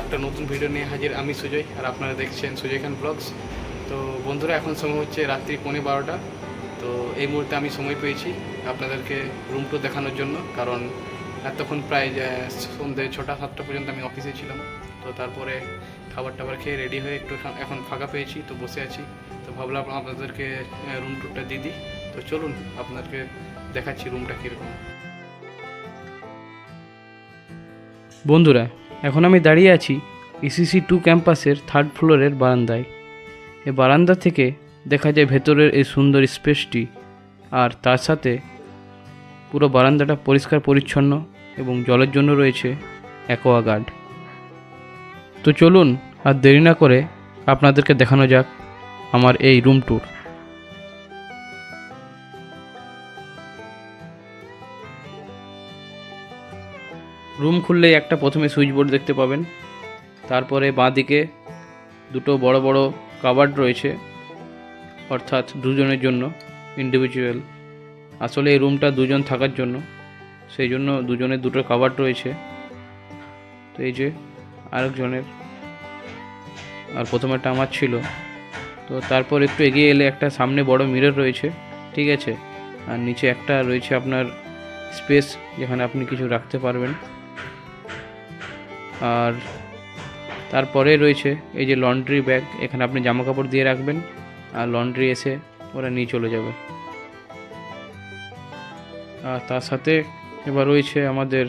একটা নতুন ভিডিও নিয়ে হাজির। আমি সুজয়, আর আপনারা দেখছেন সুজয় খান ব্লগস। তো বন্ধুরা, এখন সময় হচ্ছে রাত্রি 11:15। তো এই মুহূর্তে আমি সময় পেয়েছি আপনাদেরকে রুম টুর দেখানোর জন্য, কারণ এতক্ষণ প্রায় সন্ধ্যে 6টা-7টা পর্যন্ত আমি অফিসে ছিলাম। তো তারপরে খাবার টাবার খেয়ে রেডি হয়ে একটু এখন ফাঁকা পেয়েছি, তো বসে আছি। তো ভাবলাম আপনাদেরকে রুম টুরটা দিয়ে দিই। তো চলুন আপনাদেরকে দেখাচ্ছি রুমটা কীরকম। বন্ধুরা, এখন আমি দাঁড়িয়ে আছি ইসিসি 2 ক্যাম্পাসের 3rd ফ্লোরের বারান্দায়। এই বারান্দা থেকে দেখা যায় ভেতরের এই সুন্দর স্পেসটি, আর তার সাথে পুরো বারান্দাটা পরিষ্কার পরিচ্ছন্ন এবং জলের জন্য রয়েছে অ্যাকোয়াগার্ড। তো চলুন আর দেরি না করে আপনাদেরকে দেখানো যাক আমার এই রুম ট্যুর। রুম খুললেই একটা প্রথমে সুইচ বোর্ড দেখতে পাবেন, তারপরে বাঁদিকে দুটো বড় বড় কাবার্ড রয়েছে, অর্থাৎ দুজনের জন্য ইন্ডিভিজুয়াল। আসলে এই রুমটা দুজন থাকার জন্য, সেই জন্য দুজনের দুটো কাবার্ড রয়েছে। তো এই যে আরেকজনের, আর প্রথমেরটা আমার ছিল। তো তারপর একটু এগিয়ে এলে একটা সামনে বড় মিরর রয়েছে, ঠিক আছে। আর নিচে একটা রয়েছে আপনার স্পেস, যেখানে আপনি কিছু রাখতে পারবেন। আর তারপরে রয়েছে এই যে লন্ড্রি ব্যাগ, এখানে আপনি জামা কাপড় দিয়ে রাখবেন, আর লন্ড্রি এসে ওরা নিয়ে চলে যাবে। আর তার সাথে এবার রয়েছে আমাদের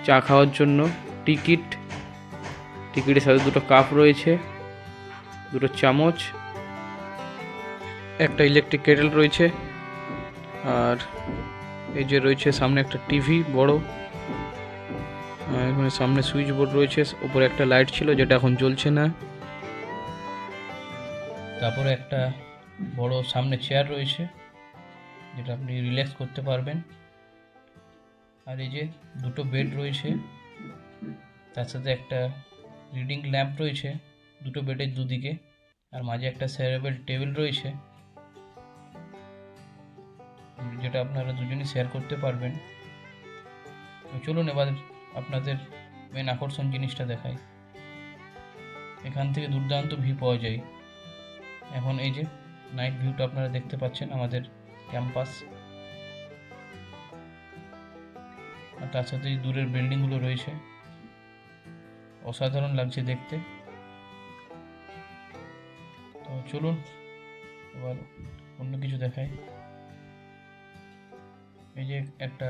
চা খাওয়ার জন্য টিকিটের সাথে দুটো কাপ রয়েছে, দুটো চামচ, একটা ইলেকট্রিক কেটেল রয়েছে। আর এই যে রয়েছে সামনে একটা টিভি বড়, এখানে সামনে সুইচ বোর্ড রয়েছে, উপরে একটা লাইট ছিল যেটা এখন জ্বলছে না। তারপরে একটা বড় সামনে চেয়ার রয়েছে, যেটা আপনি রিল্যাক্স করতে পারবেন। আর এই যে দুটো বেড রয়েছে, তার সাথে একটা রিডিং ল্যাম্প রয়েছে দুটো বেডের দুদিকে, আর মাঝে একটা শেয়ারেবল টেবিল রয়েছে, যেটা আপনারা দুজনেই শেয়ার করতে পারবেন। তো চলুন এবার আপনাদের মেন আকর্ষণ জিনিসটা দেখাই। এখান থেকে দুর্দান্ত ভিউ পাওয়া যায়। এখন এই যে নাইট ভিউটা আপনারা দেখতে পাচ্ছেন আমাদের ক্যাম্পাস, আর তার সাথে দূরের বিল্ডিংগুলো রয়েছে, অসাধারণ লাগছে দেখতে। তো চলুন এবার অন্য কিছু দেখাই। এই যে একটা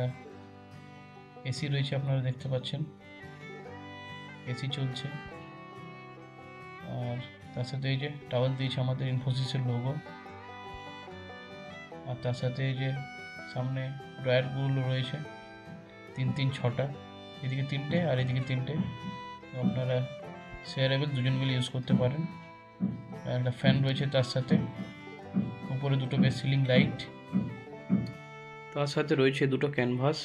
এসি রয়েছে, আপনারা দেখতে পাচ্ছেন এসি চলছে। আর তার সাথে এই যে টাওয়াল দিয়েছে আমাদের ইনফোসিসের লোগো। আর তার সাথে এই যে সামনে ড্রয়ারগুলো রয়েছে 6টা, এদিকে 3টে আর এদিকে 3টে। তো আপনারা শেয়ারেবল দুজন মিলে ইউজ করতে পারেন। আর একটা ফ্যান রয়েছে তার সাথে, উপরে দুটো বেশ সিলিং লাইট, তার সাথে রয়েছে দুটো ক্যানভাস।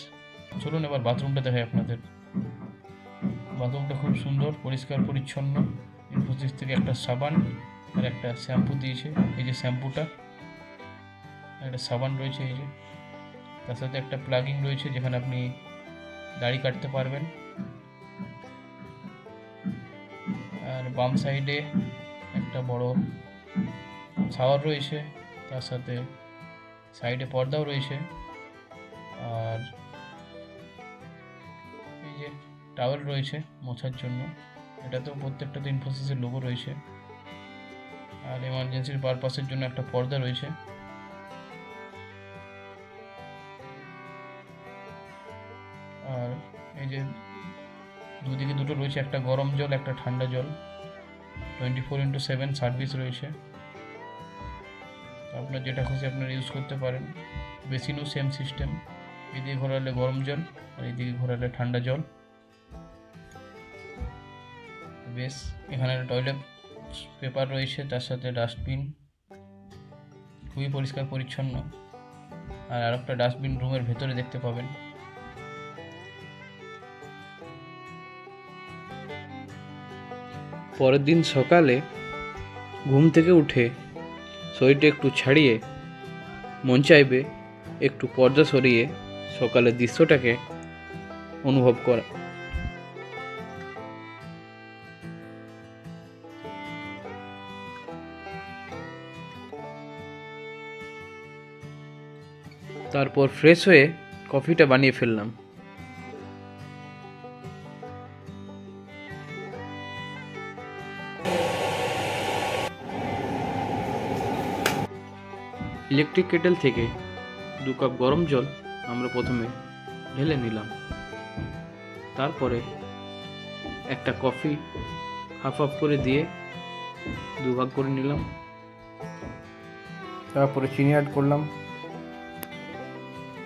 চলুন এবার বাথরুমটা দেখাই আপনাদের। বাথরুমটা খুব সুন্দর, পরিষ্কার পরিচ্ছন্ন। ইনফোসিস থেকে একটা সাবান আর একটা শ্যাম্পু দিয়েছে, এই যে শ্যাম্পুটা, একটা সাবান রয়েছে এই যে, তার সাথে একটা প্লাগিং রয়েছে যেখানে আপনি দাড়ি কাটতে পারবেন। আর বাম সাইডে একটা বড় শাওয়ার রয়েছে, তার সাথে সাইডে পর্দাও রয়েছে। আর এই যে টাওয়েল রয়েছে মোছার জন্য, এটাতেও প্রত্যেকটাতে ইনফোসিসের লোগো রয়েছে। আর এমার্জেন্সির পারপাসের জন্য একটা পর্দা রয়েছে। আর এই যে দুদিকে দুটো রয়েছে, একটা গরম জল একটা ঠান্ডা জল, 24/7 সার্ভিস রয়েছে। আপনার যেটা খুশি আপনারা ইউজ করতে পারেন। বেসিনও সেম সিস্টেম, এদিকে ঘোরালে গরম জল আর এদিকে ঘোরালে ঠান্ডা জল। বেশ, এখানে টয়লেট পেপার রয়েছে, তার সাথে ডাস্টবিন, খুবই পরিষ্কার পরিচ্ছন্ন। আর আরেকটা ডাস্টবিন রুমের ভেতরে দেখতে পাবেন। পরের দিন সকালে ঘুম থেকে উঠে শরীরটা একটু ছাড়িয়ে মন চাইবে একটু পর্দা সরিয়ে সকালের দৃশ্যটাকে অনুভব করা। তারপর ফ্রেশ হয়ে কফিটা বানিয়ে ফেললাম। ইলেকট্রিক কেটেল থেকে 2 কাপ গরম জল আমরা প্রথমে ঢেলে নিলাম। তারপরে একটা কফি হাফ হাফ করে দিয়ে 2 ভাগ করে নিলাম। তারপরে চিনি অ্যাড করলাম।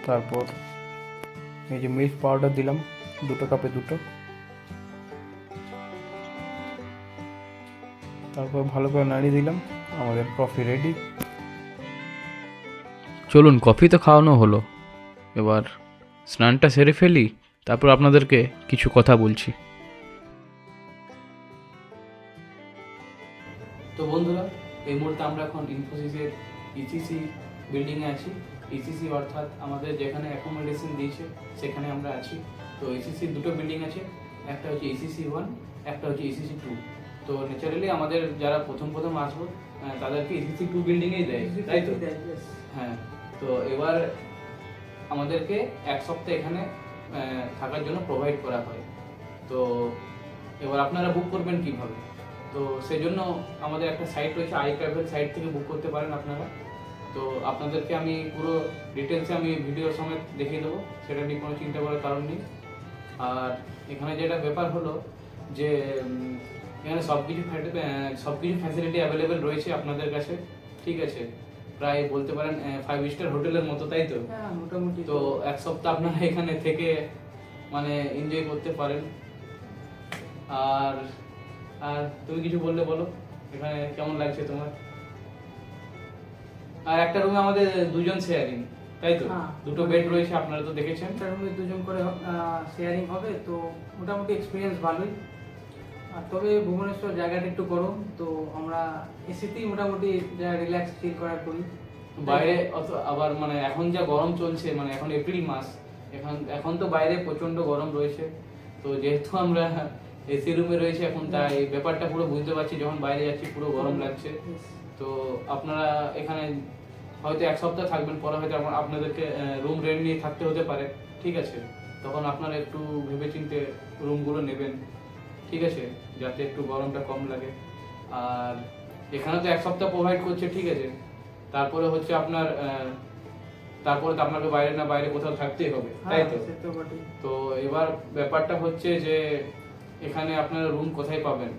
তারপর এই যে মিল্ক পাউডার দিলাম 2 কাপে 2। তারপর ভালো করে নাড়িয়ে দিলাম। আমাদের কফি রেডি। চলুন, কফি তো খাওয়ানো হলো, এবার স্নানটা সেরে ফেলি, তারপর আপনাদেরকে কিছু কথা বলছি। তো বন্ধুরা, এই মুহূর্তে আমরা এখন ইনফোসিসের ইসিসি বিল্ডিংয়ে আছি। ইসিসি অর্থাৎ আমাদের যেখানে অ্যাকোমোডেশন দিয়েছে সেখানে আমরা আছি। তো ইসিসির 2টো বিল্ডিং আছে, একটা হচ্ছে ইসিসি 1, একটা হচ্ছে ইসিসি 2। তো ন্যাচারালি আমাদের যারা প্রথম আসবো তাদেরকে ইসিসি 2 বিল্ডিংয়েই দেয়, তাই তো? হ্যাঁ। তো এবার আমাদেরকে 1 সপ্তাহ এখানে থাকার জন্য প্রোভাইড করা হয়। তো এবার আপনারা বুক করবেন কিভাবে? তো সেই জন্য আমাদের একটা সাইট রয়েছে, আই ট্রাভেল সাইট থেকে বুক করতে পারেন আপনারা। তো আপনাদেরকে আমি পুরো ডিটেলসে আমি ভিডিওর সমেত দেখিয়ে দেবো, সেটা নিয়ে কোনো চিন্তা করার কারণ নেই। আর এখানে যেটা ব্যাপার হলো যে এখানে সব কিছু ফ্যাসিলিটি অ্যাভেলেবেল রয়েছে আপনাদের কাছে, ঠিক আছে? প্রায় বলতে পারেন 5 স্টার হোটেলের মতো, তাই তো? হ্যাঁ, মোটামুটি। তো 1 সপ্তাহ আপনারা এখানে থেকে মানে এনজয় করতে পারেন। আর আর তুমি কিছু বললে বলো, এখানে কেমন লাগছে তোমার? আর একটা রুমে আমাদের 2জন শেয়ারিং, তাই তো? 2টো বেড রয়েছে, আপনারা তো দেখেছেন। একটা রুমে 2জন করে শেয়ারিং হবে, তো মোটামুটি এক্সপিরিয়েন্স ভালোই। আর তবে ভুবনেশ্বর জায়গাটা একটু গরম, তো আমরা এসিতেই মোটামুটি যা রিল্যাক্স ফিল করার করি। বাইরে আবার মানে এখন যা গরম চলছে, মানে এখন এপ্রিল মাস, এখন তো বাইরে প্রচন্ড গরম রয়েছে। তো যেহেতু আমরা এসি রুমে রয়েছে এখন, তাই ব্যাপারটা পুরো বুঝতে পারছি। যখন বাইরে যাচ্ছি পুরো গরম লাগছে। তো আপনারা এখানে হয়তো 1 সপ্তাহ থাকবেন, পরে হয়তো আপনাদেরকে রুম রেন্ট নিয়ে থাকতে হতে পারে, ঠিক আছে? তখন আপনারা একটু ভেবেচিন্তে রুমগুলো নেবেন, ঠিক আছে, যাতে একটু গরমটা কম লাগে। আর এখানে তো 1 সপ্তাহ প্রোভাইড করছে, ঠিক আছে। তারপরে হচ্ছে তারপরে তো আপনাকে বাইরে কোথাও থাকতেই হবে, তাই তো? তো এবার ব্যাপারটা হচ্ছে যে এখানে আপনারা রুম কোথায় পাবেন,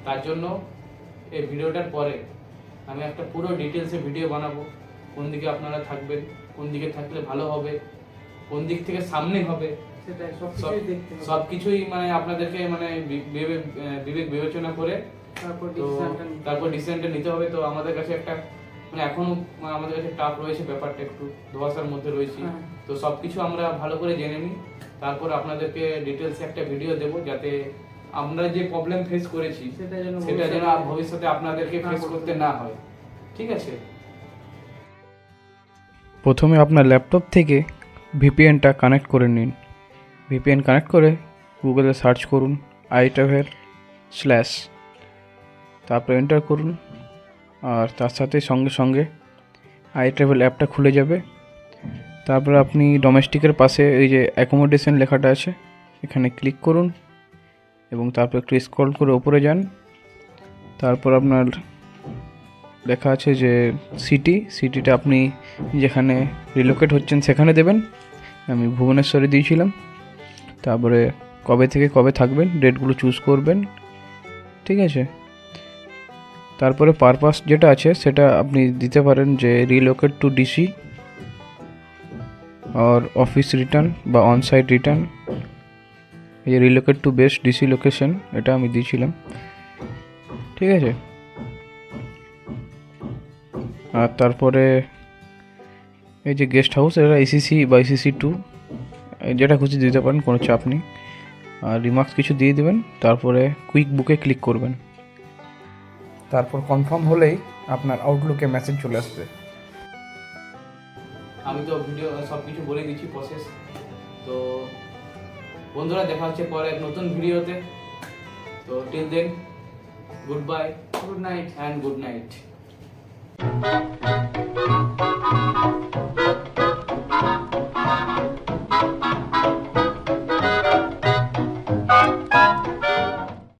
তার জন্য এই ভিডিওটার পরে আমি একটা পুরো ডিটেলসে ভিডিও বানাবো। কোন দিকে আপনারা থাকবেন, কোন দিকে থাকলে ভালো হবে, কোন দিক থেকে সামনে হবে, সবকিছুই মানে আপনাদেরকে মানে বিবেক বিবেচনা করে তারপর ডিসিশনটা নিতে হবে। তো আমাদের কাছে একটা মানে এখনো আমাদের কাছে টাফ রয়েছে, ব্যাপারটা একটু ধোঁয়াশার মধ্যে রয়েছি। তো সবকিছু আমরা ভালো করে জেনে নিই, তারপর আপনাদেরকে ডিটেলসে একটা ভিডিও দেবো, যাতে আমরা যে প্রবলেম ফেস করেছি সেটা যেন ভবিষ্যতে আপনাদেরকে ফেস করতে না হয়, ঠিক আছে? প্রথমে আপনার ল্যাপটপ থেকে ভিপিএনটা কানেক্ট করে নিন। ভিপিএন কানেক্ট করে গুগলে সার্চ করুন iTravel/, তারপর এন্টার করুন। আর তার সাথে সঙ্গে iTravel অ্যাপটা খুলে যাবে। তারপর আপনি ডোমেস্টিকের পাশে এই যে অ্যাকোমোডেশন লেখাটা আছে, এখানে ক্লিক করুন এবং তারপর একটু স্ক্রল করে উপরে যান। তারপর আপনার লেখা আছে যে সিটিটা আপনি যেখানে রিলোকেট হচ্ছেন সেখানে দেবেন। আমি ভুবনেশ্বরে দিয়েছিলাম। তারপরে কবে থেকে কবে থাকবেন ডেটগুলো চুজ করবেন, ঠিক আছে? তারপরে পারপাস যেটা আছে সেটা আপনি দিতে পারেন যে রিলোকেট টু ডিসি আর অফিস রিটার্ন বা অনসাইট রিটার্ন। এই relocate to best DC location, এটা আমি দিয়েছিলাম, ঠিক আছে? আর তারপরে এই যে গেস্ট হাউস, এটা ইসিসি বা ইসিসি 2, যেটা খুশি দিতে পারেন, কোনো চাপ নেই। আর রিমার্কস কিছু দিয়ে দেবেন, তারপরে কুইক বুকে ক্লিক করবেন। তারপর কনফার্ম হলেই আপনার আউটলুকে মেসেজ চলে আসবে। আমি তো ভিডিও সব কিছু বলে দিচ্ছি প্রসেস। তো বন্ধুরা, দেখা হচ্ছে পরে এক নতুন ভিডিওতে। তো till then, good bye, good night and good night.